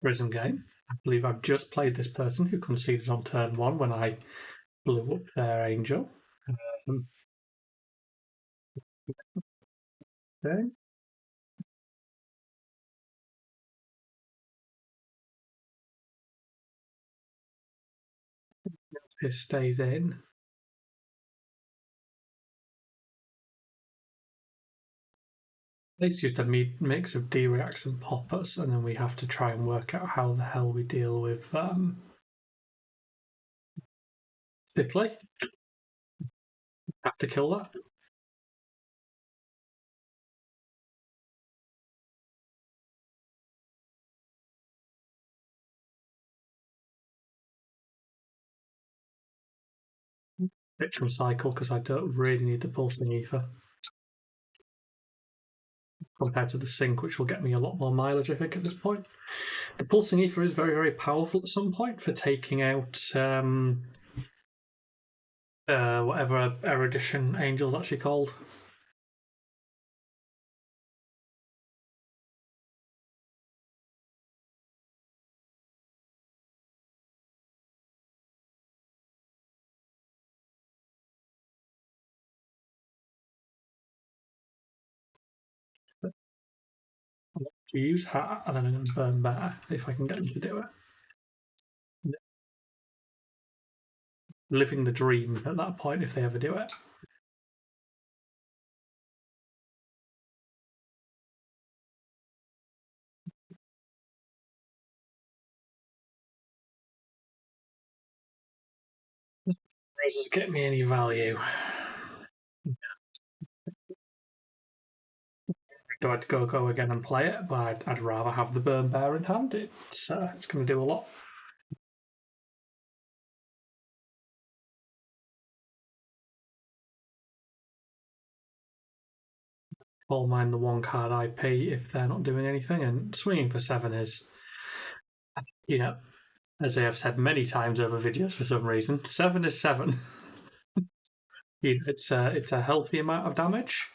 Prism game. I believe I've just played this person who conceded on turn 1 when I blew up their angel. Okay. This stays in. It's just a mix of D-reacts and poppers, and then we have to try and work out how the hell we deal with Stipley. Have to kill that. Spectrum cycle, because I don't really need the pulsing ether compared to the sync, which will get me a lot more mileage, I think, at this point. The pulsing ether is very, very powerful at some point for taking out whatever erudition angel is actually called. To use Hat, and then I'm going to burn Bear if I can get them to do it. Living the dream at that point if they ever do it. Roses get me any value. Do I go again and play it? But I'd rather have the burn Bear in hand. It's going to do a lot. All mine the one card I pay if they're not doing anything, and swinging for 7 is, as I have said many times over videos for some reason, 7 is 7. It's a healthy amount of damage.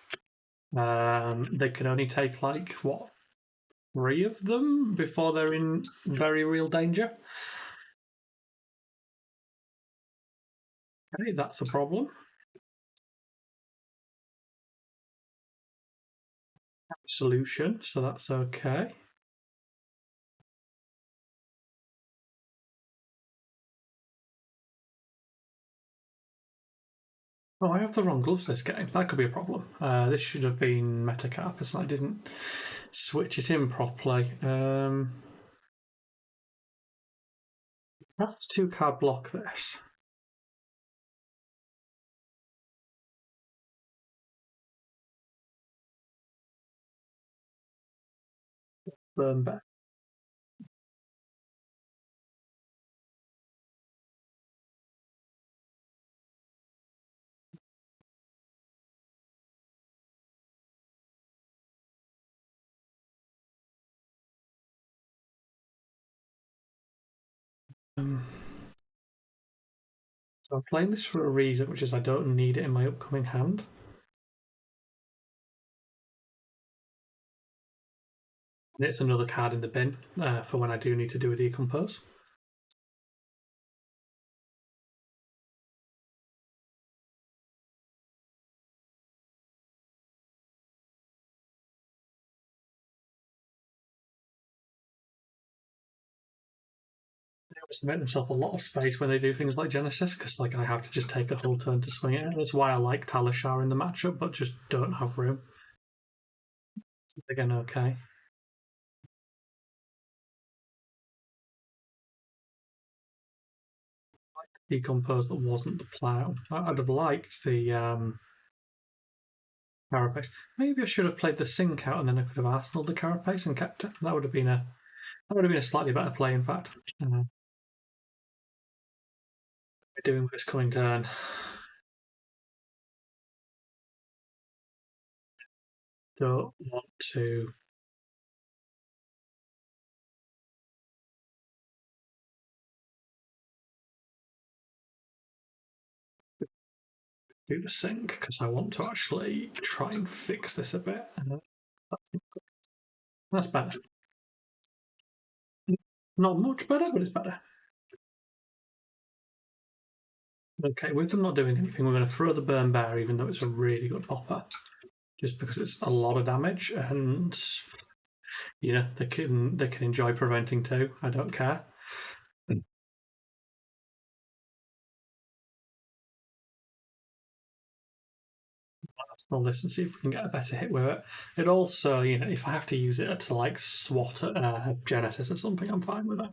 They can only take 3 of them before they're in very real danger. Okay, that's a problem. Solution, so that's okay. Oh, I have the wrong gloves this game. That could be a problem. This should have been Metacarpus, and I didn't switch it in properly. That's 2-card block this. Burn back. So I'm playing this for a reason, which is I don't need it in my upcoming hand. And it's another card in the bin for when I do need to do a decompose. They obviously make themselves a lot of space when they do things like Genesis, because I have to just take a whole turn to swing it. That's why I like Talishar in the matchup, but just don't have room. Again, okay. Decompose that wasn't the plough. I'd have liked the Carapace. Maybe I should have played the Sink out, and then I could have Arsenaled the Carapace and kept it. That would have been a slightly better play, in fact. We're doing this coming turn. Don't want to. Do the Sink because I want to actually try and fix this a bit. That's better. Not much better, but it's better. Okay, with them not doing anything, we're going to throw the Burn Bear, even though it's a really good hopper, just because it's a lot of damage, and they can enjoy preventing too. I don't care. I'll listen, see if we can get a better hit with it. It also, if I have to use it to like swat at Genesis or something, I'm fine with it.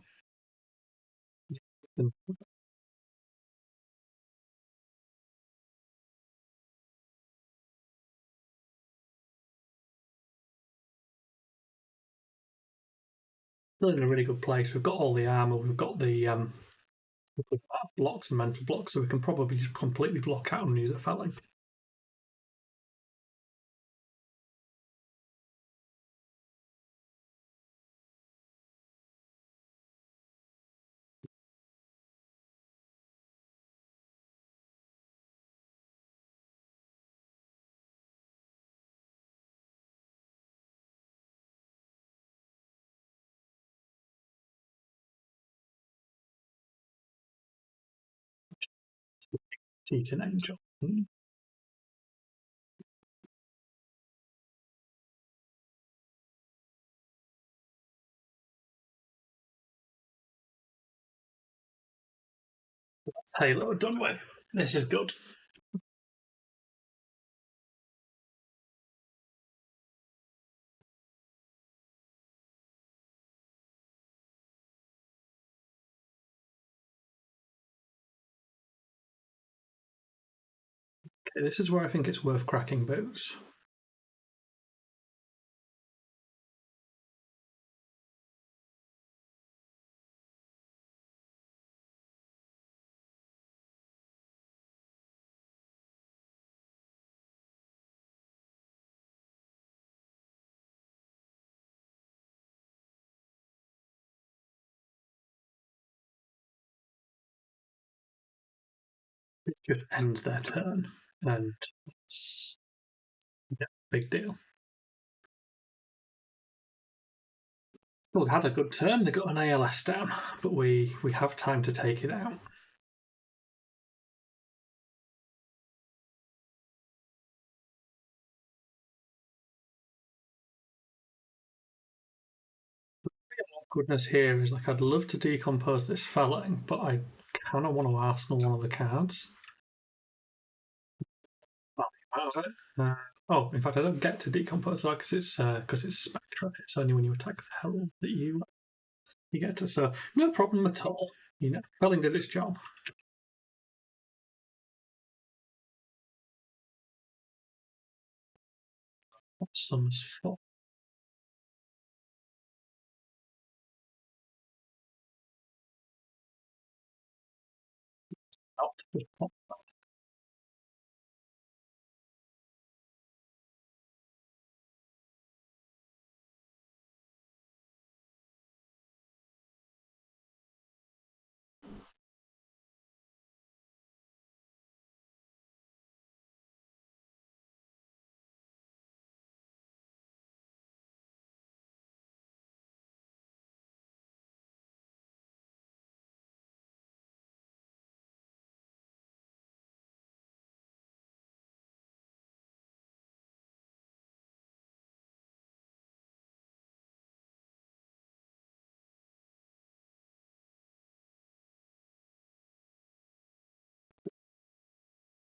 Still in a really good place. We've got all the armor, we've got the blocks and mental blocks, so we can probably just completely block out and use a felling. Cheating Angel. Halo done with. This is good. Okay, this is where I think it's worth cracking boots. It just ends their turn, and it's big deal. Well, we had a good turn. They got an ALS down, but we have time to take it out. Goodness here is like I'd love to decompose this felling, but I kind of want to arsenal one of the cards. In fact, I don't get to decompose that because it's Spectra. It's only when you attack the Herald that you get to. So no problem at all. Felling did its job. Sums for out.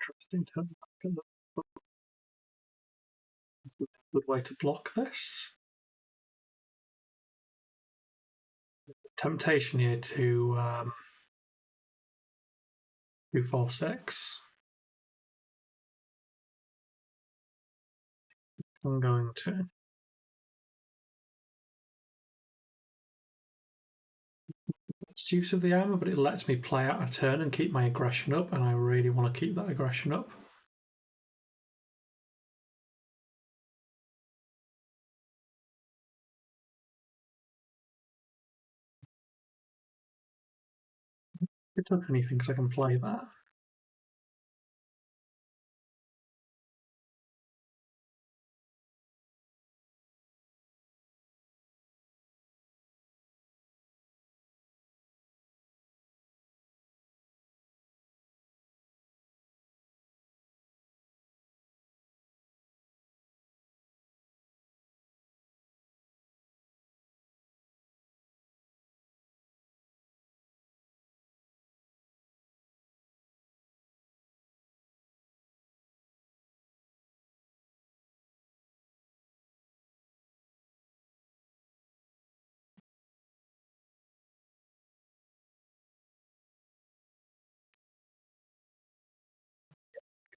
Interesting turn. Good way to block this. Temptation here to 246. I'm going to. It's use of the armor, but it lets me play out a turn and keep my aggression up, and I really want to keep that aggression up. It took anything because I can play that.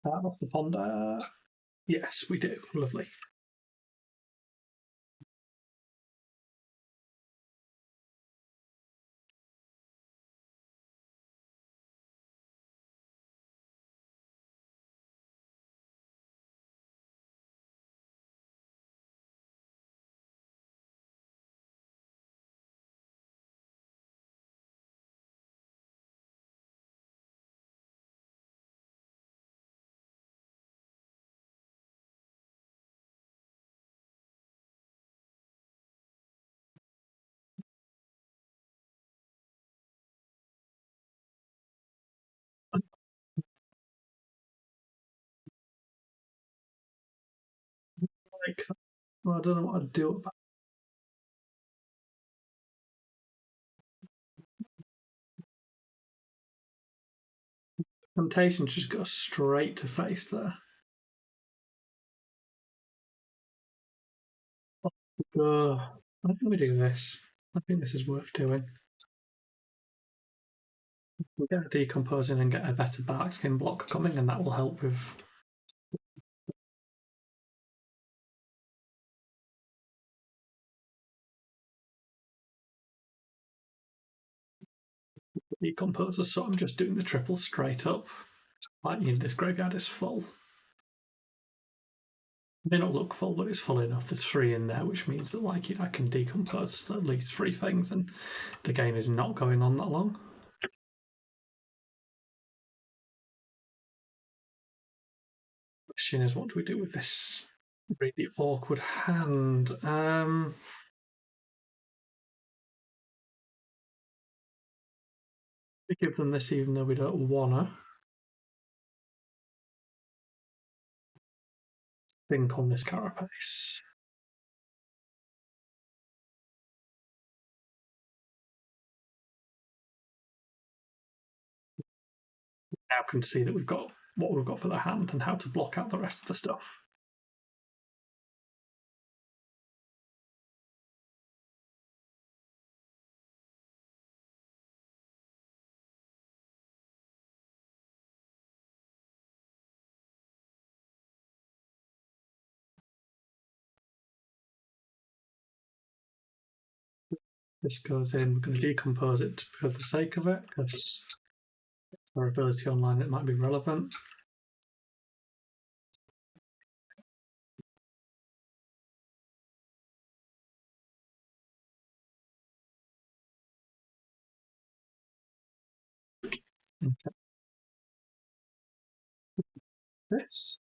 Start off the ponder. Yes, we do. Lovely. Like, well, I don't know what I'd do about temptation. Just go straight to face there. I think we do this. I think this is worth doing. We'll get a decomposing and get a better dark skin block coming, and that will help with. Decomposer, so I'm just doing the triple straight up. Like, this graveyard is full. It may not look full, but it's full enough. There's 3 in there, which means that I can decompose at least 3 things, and the game is not going on that long. Question is, what do we do with this really awkward hand? We give them this even though we don't wanna. Think on this carapace. Now can see that we've got what we've got for the hand and how to block out the rest of the stuff. This goes in, we're going to decompose it for the sake of it, because our ability online it might be relevant. Okay. This.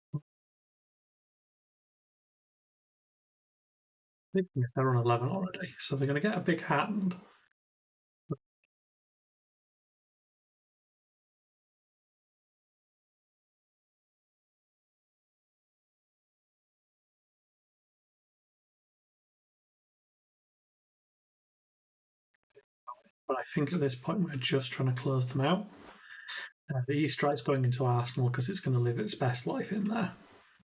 I think they're on 11 already, so they're going to get a big hand. But I think at this point we're just trying to close them out. The E-Strike's going into Arsenal because it's going to live its best life in there.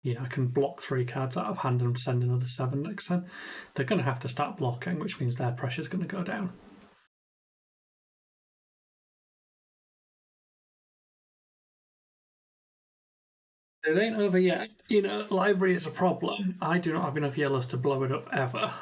I can block 3 cards out of hand and send another 7 next time. They're going to have to start blocking, which means their pressure's going to go down. It ain't over yet. Library is a problem. I do not have enough yellows to blow it up ever.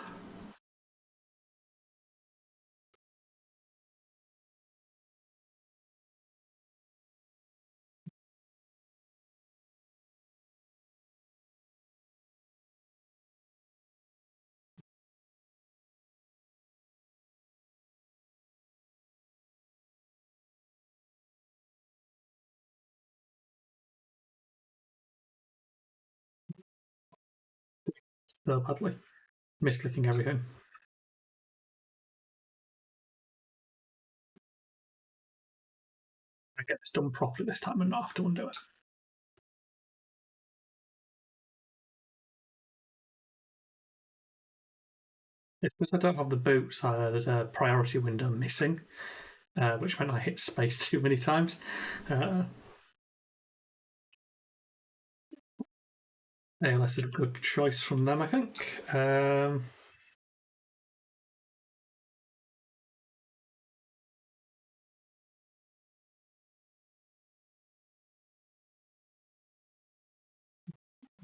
So badly. Misclicking everything. I get this done properly this time and not have to undo it. It's because I don't have the boots. There's a priority window missing, which meant I hit space too many times. ALS is a good choice from them, I think.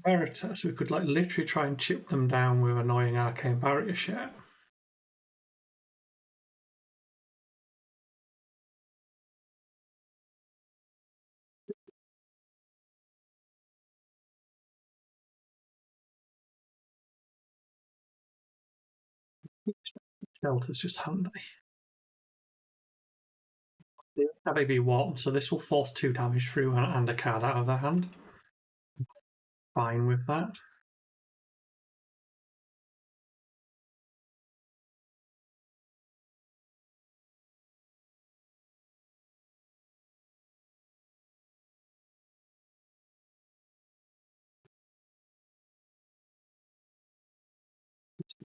Veritas, we could like literally try and chip them down with annoying arcane barrier shit. Delta's just handy. Have AB1, so this will force 2 damage through and a card out of their hand. Fine with that.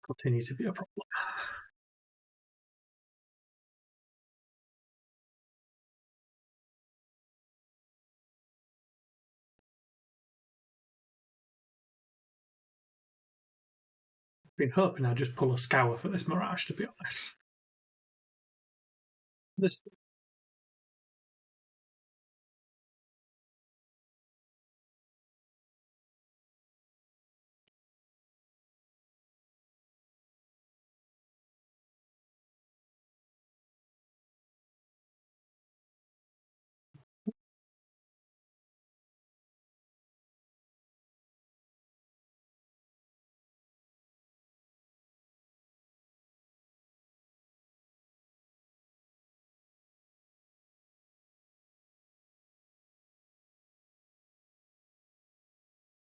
Continue to be a problem. I've been hoping I'd just pull a scour for this Mirage, to be honest. This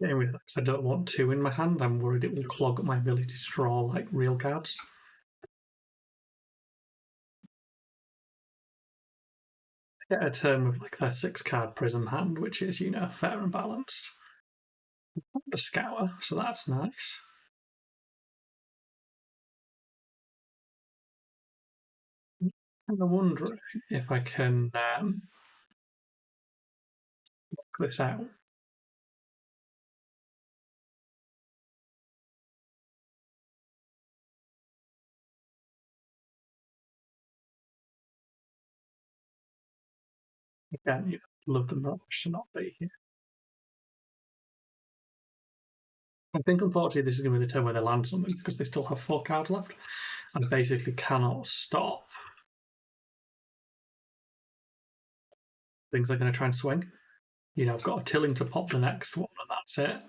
Anyway, I don't want 2 in my hand. I'm worried it will clog up my ability to draw like real cards. Get a turn with like a 6-card Prism hand, which is, fair and balanced. A scour, so that's nice. I'm wondering if I can work this out. Again, love them not to not be here. I think, unfortunately, this is going to be the turn where they land something because they still have 4 cards left and basically cannot stop. Things are going to try and swing. I've got a Tilling to pop the next one, and that's it.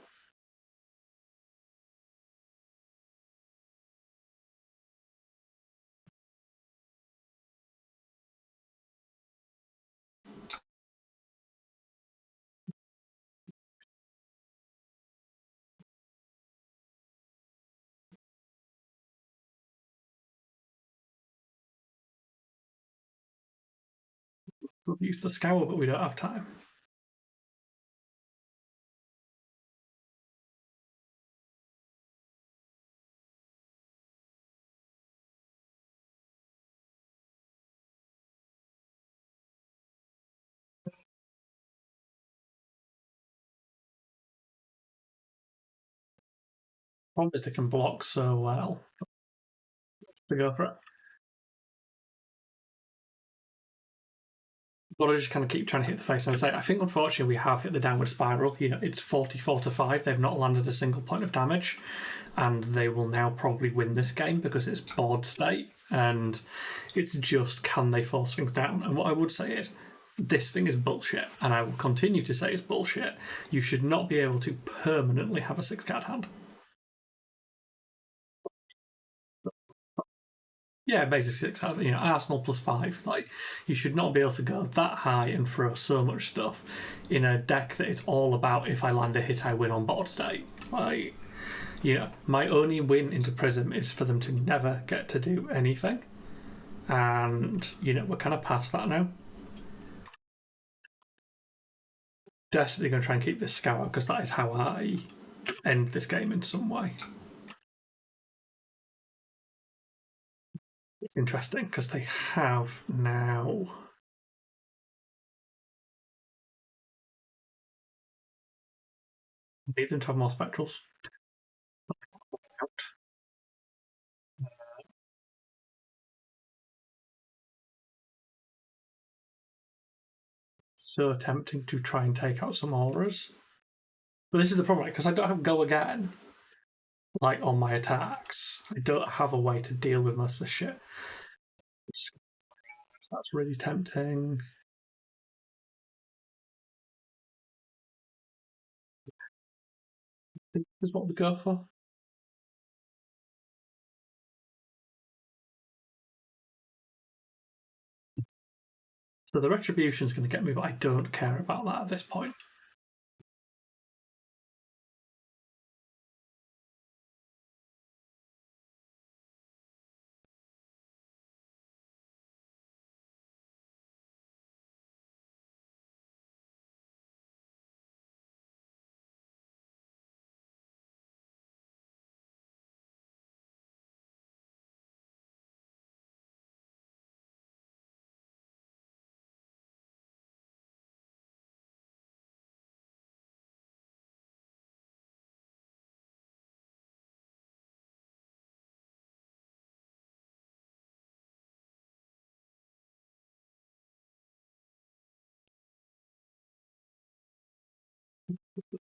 We'll use the scour, but we don't have time. Problem is they can block so well. To go for it. But I just kind of keep trying to hit the face. And I think, unfortunately, we have hit the downward spiral. It's 44-5. They've not landed a single point of damage. And they will now probably win this game because it's board state. And it's just, can they force things down? And what I would say is, this thing is bullshit. And I will continue to say it's bullshit. You should not be able to permanently have a 6-card hand. Yeah, basically 6. Arsenal +5. Like, you should not be able to go that high and throw so much stuff in a deck that it's all about if I land a hit, I win on board state. Like, my only win into Prism is for them to never get to do anything, and we're kind of past that now. Desperately going to try and keep this scour because that is how I end this game in some way. It's interesting because they have now. Need them to have more spectrals. So tempting to try and take out some auras, But this is the problem, because I don't have go again, like on my attacks. I don't have a way to deal with most of the shit. That's really tempting. I think this is what we go for. So the retribution is going to get me, but I don't care about that at this point.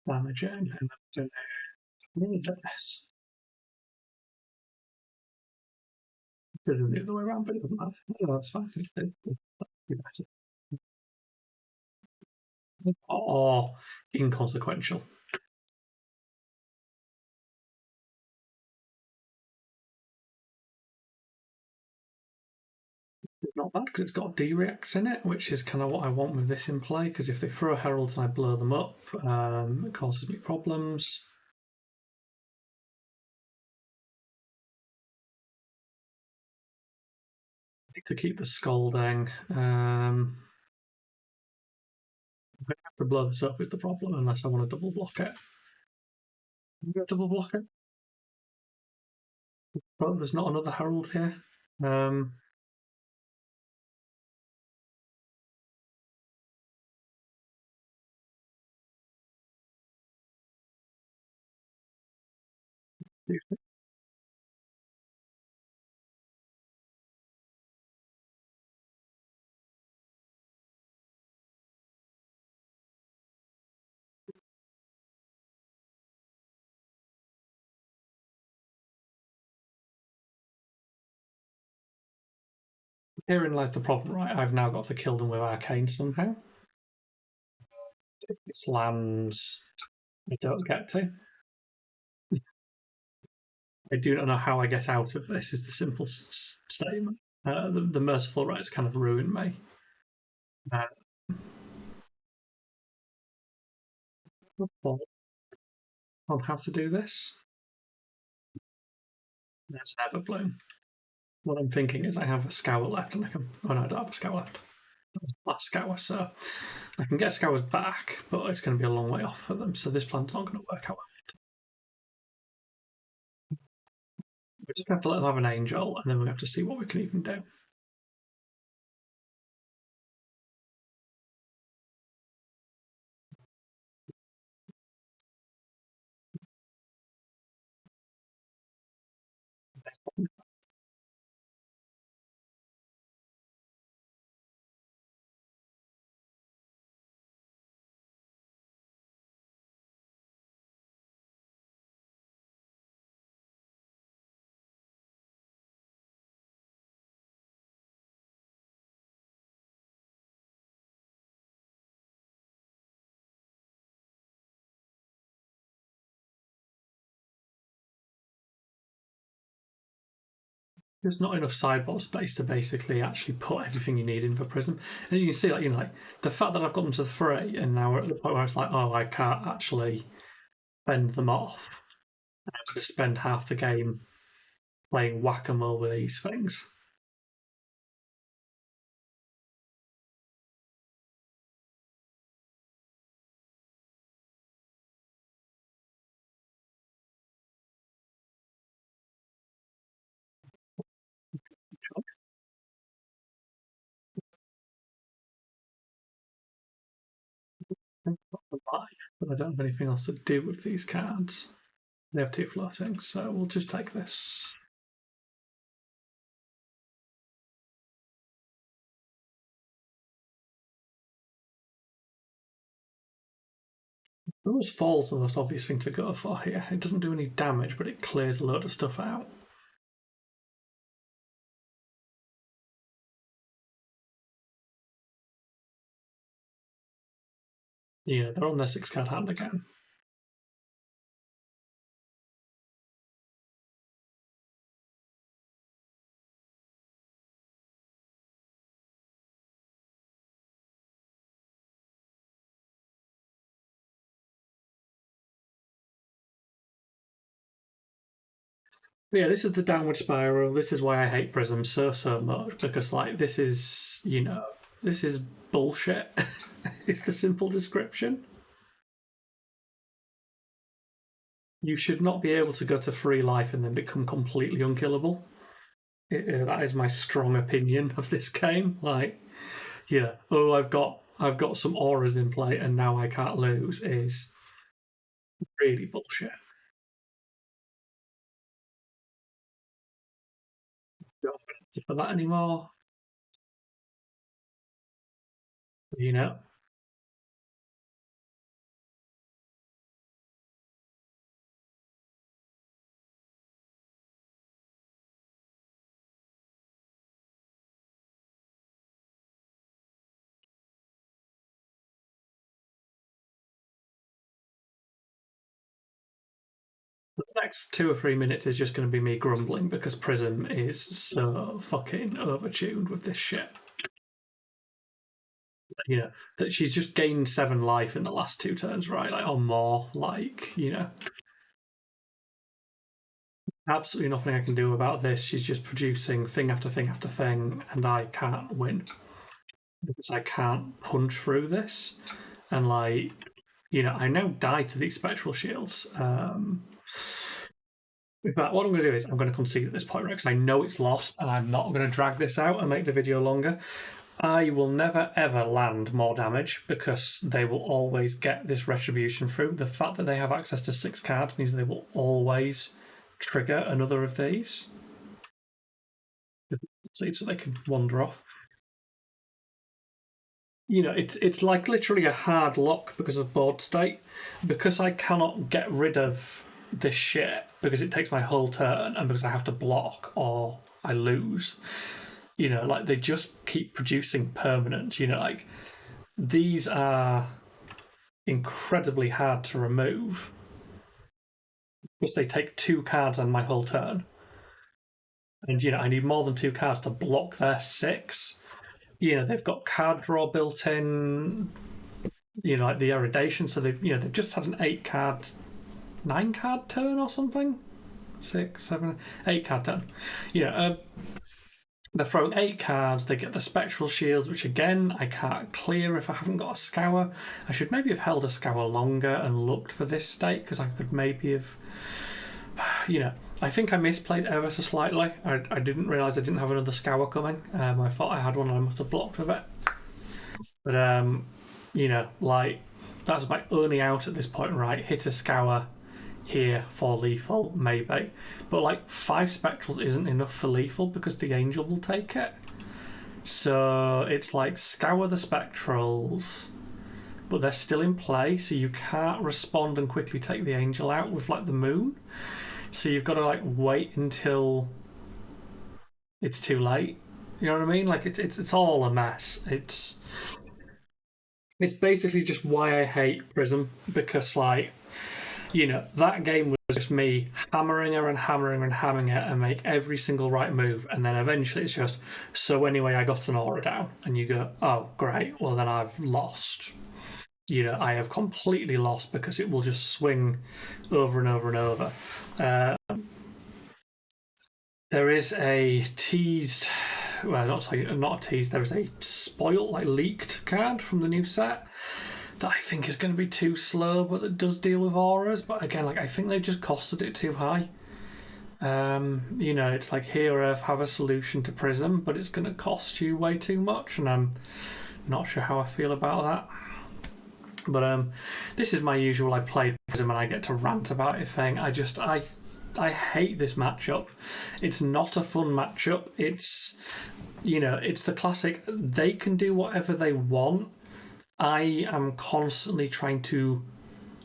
Damaging, and then really this. Could have been the other way around, but it doesn't matter. No, that's fine. Oh, inconsequential. It's not bad because it's got D-Rex in it, which is kind of what I want with this in play, because if they throw heralds and I blow them up, it causes me problems. To keep the scolding. I'm going to have to blow this up is the problem, unless I want to double block it. I'm going to double block it. But there's not another herald here. Herein lies the problem, right? I've now got to kill them with arcane somehow. It's lands I don't get to. I do not know how I get out of this, is the simple statement. The merciful rights kind of ruined me. On how to do this. There's an Everbloom. What I'm thinking is I have a scour left, and I can. Oh no, I don't have a scour left. Last scour, so I can get scours back, but it's going to be a long way off for them. So this plan's not going to work out. We're just going to have to let them have an angel, and then we're going to have to see what we can even do. There's not enough sideboard space to basically actually put everything you need in for Prism. And you can see, like the fact that I've got them to 3, and now we're at the point where it's like, oh, I can't actually fend them off. I have to spend half the game playing whack-a-mole with these things. But I don't have anything else to do with these cards. They have 2 floating, so we'll just take this. Those falls are the most obvious thing to go for here. It doesn't do any damage, but it clears a load of stuff out. Yeah, they're on their 6-card hand again. But yeah, this is the downward spiral. This is why I hate Prism so much, because like this is, this is bullshit. It's the simple description. You should not be able to go to free life and then become completely unkillable. That is my strong opinion of this game. Like, yeah, oh, I've got some auras in play and now I can't lose is really bullshit. Don't have for that anymore. You know, the next 2 or 3 minutes is just going to be me grumbling because Prism is so fucking overtuned with this shit. That she's just gained 7 life in the last 2 turns, right? Like, or more. Like, absolutely nothing I can do about this. She's just producing thing after thing after thing, and I can't win because I can't punch through this. And like, I now die to these spectral shields. But what I'm going to do is I'm going to concede at this point, right? Because I know it's lost, and I'm not going to drag this out and make the video longer. I will never ever land more damage because they will always get this retribution through. The fact that they have access to 6 cards means they will always trigger another of these, so they can wander off. It's like literally a hard lock because of board state. Because I cannot get rid of this shit because it takes my whole turn and because I have to block or I lose. Like they just keep producing permanent. Like these are incredibly hard to remove because they take 2 cards on my whole turn. And I need more than 2 cards to block their 6. They've got card draw built in. Like the irradiation. So they've just had an 8-card, 9-card turn or something. 6, 7, 8-card turn. They're throwing 8 cards. They get the spectral shields, which again I can't clear if I haven't got a scour. I should maybe have held a scour longer and looked for this state because I could maybe have. I think I misplayed ever so slightly. I didn't realise I didn't have another scour coming. I thought I had one and I must have blocked with it. But like that's my only out at this point, right? Hit a scour here for lethal, maybe. But like 5 spectrals isn't enough for lethal because the angel will take it. So it's like scour the spectrals, but they're still in play, so you can't respond and quickly take the angel out with like the moon. So you've got to like wait until it's too late. You know what I mean? Like it's all a mess. It's basically just why I hate Prism because like that game was just me hammering her and hammering and hammering it and make every single right move, and then eventually it's just so anyway I got an aura down, and you go, oh great, well then I've lost. I have completely lost because it will just swing over and over and over. There is a teased, well, not a teased. There is a spoiled, like leaked card from the new set that I think is going to be too slow, but that does deal with auras. But again, like I think they've just costed it too high. It's like here, Earth, have a solution to Prism, but it's going to cost you way too much, and I'm not sure how I feel about that. But this is my usual I played Prism and I get to rant about it thing. I hate this matchup. It's not a fun matchup. It's it's the classic they can do whatever they want. I am constantly trying to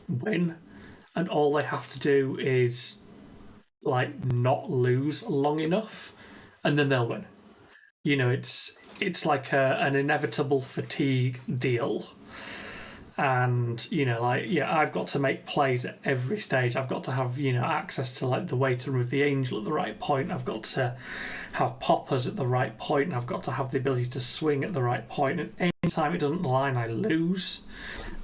win, and all they have to do is like not lose long enough, and then they'll win. You know, it's like an inevitable fatigue deal. And, you know, like, yeah, I've got to make plays at every stage. I've got to have, you know, access to like the way to remove the angel at the right point. I've got to have poppers at the right point, and I've got to have the ability to swing at the right point. And any time it doesn't align, I lose.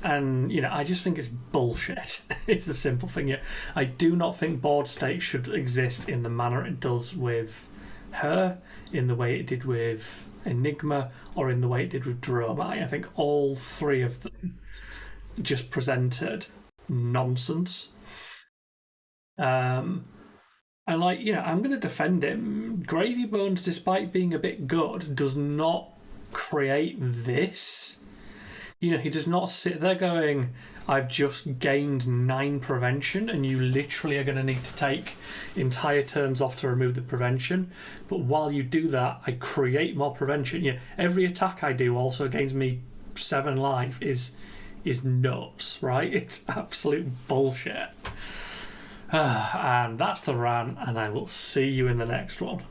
And, you know, I just think it's bullshit. It's the simple thing. Yeah, I do not think board state should exist in the manner it does with her, in the way it did with Enigma, or in the way it did with Dromai. I think all three of them just presented nonsense. And like, you know, I'm going to defend him. Gravy Bones, despite being a bit good, does not create this. You know, he does not sit there going, I've just gained 9 prevention, and you literally are going to need to take entire turns off to remove the prevention. But while you do that, I create more prevention. Yeah, every attack I do also gains me 7 life is nuts, right? It's absolute bullshit. And that's the rant, and I will see you in the next one.